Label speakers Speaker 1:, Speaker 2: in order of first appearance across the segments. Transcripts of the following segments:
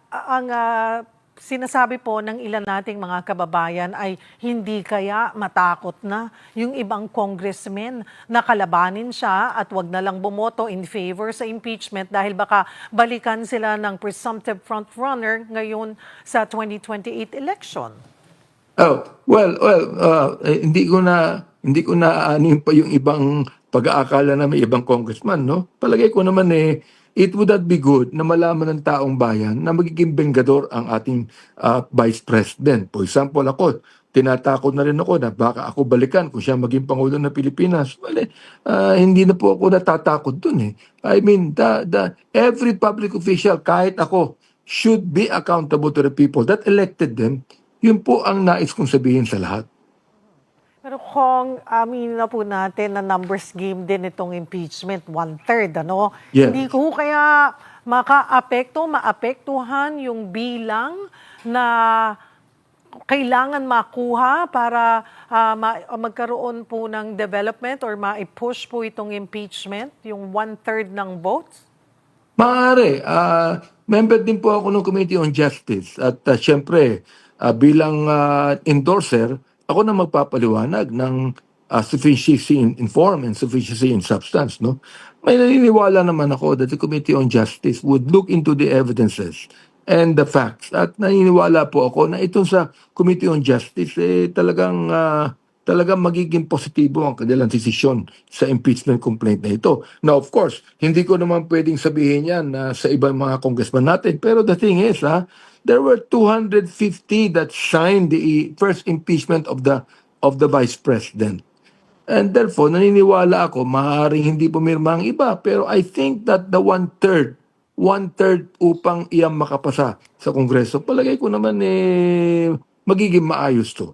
Speaker 1: ang sinasabi po ng ilan nating mga kababayan ay hindi kaya matakot na yung ibang congressmen na kalabanin siya at wag na lang bumoto in favor sa impeachment dahil baka balikan sila ng presumptive frontrunner ngayon sa 2028 election.
Speaker 2: Oh, hindi ko na aanin pa yung ibang pag-aakala na may ibang congressman, no? Palagay ko naman it would not be good na malaman ng taong bayan na magiging benggador ang ating Vice President. For example, ako, tinatakot na rin ako na baka ako balikan kung siya maging Pangulo ng Pilipinas. Well, hindi na po ako natatakot dun eh. I mean, every public official, kahit ako, should be accountable to the people that elected them. Yun po ang nais kong sabihin sa lahat.
Speaker 1: Pero kung aminin na po natin na numbers game din itong impeachment, 1/3, ano?
Speaker 2: Yes.
Speaker 1: Hindi ko kaya maapektuhan yung bilang na kailangan makuha para magkaroon po ng development or ma-push po itong impeachment, yung 1/3 ng votes?
Speaker 2: Maaari. Member din po ako ng Committee on Justice at syempre bilang endorser, ako na magpapaliwanag ng sufficiency in form and sufficiency in substance. No? May naniniwala naman ako that the Committee on Justice would look into the evidences and the facts. At naniniwala po ako na itong sa Committee on Justice talagang magiging positibo ang kanilang desisyon sa impeachment complaint na ito. Now, of course, hindi ko naman pwedeng sabihin yan sa ibang mga congressman natin. Pero the thing is, there were 250 that signed the first impeachment of the Vice President. And therefore, naniniwala ako, maaaring hindi pumirma ang iba. Pero I think that the one-third upang iyang makapasa sa Kongreso, palagay ko naman magiging maayos to.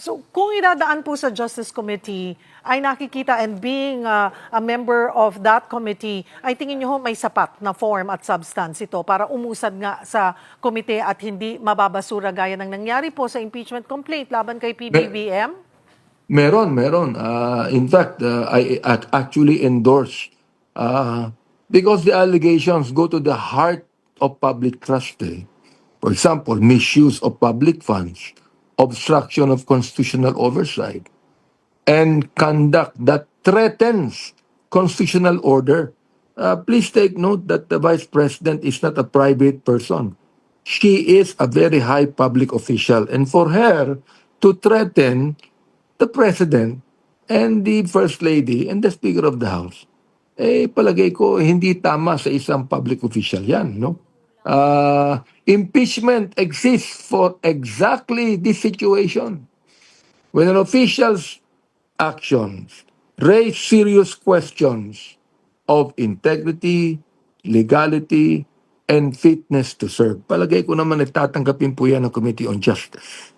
Speaker 1: So kung idadaan po sa Justice Committee, ay nakikita and being a member of that committee, ay tingin nyo may sapat na form at substance ito para umusad nga sa komite at hindi mababasura gaya ng nangyari po sa impeachment complaint laban kay PBBM?
Speaker 2: Meron. In fact, I actually endorse because the allegations go to the heart of public trust. For example, misuse of public funds, obstruction of constitutional oversight, and conduct that threatens constitutional order. Please take note that the Vice President is not a private person. She is a very high public official. And for her to threaten the President and the First Lady and the Speaker of the House, palagay ko hindi tama sa isang public official yan, no? Impeachment exists for exactly this situation. When an official's actions raise serious questions of integrity, legality, and fitness to serve. Palagay ko naman nagtatanggapin po yan ng Committee on Justice.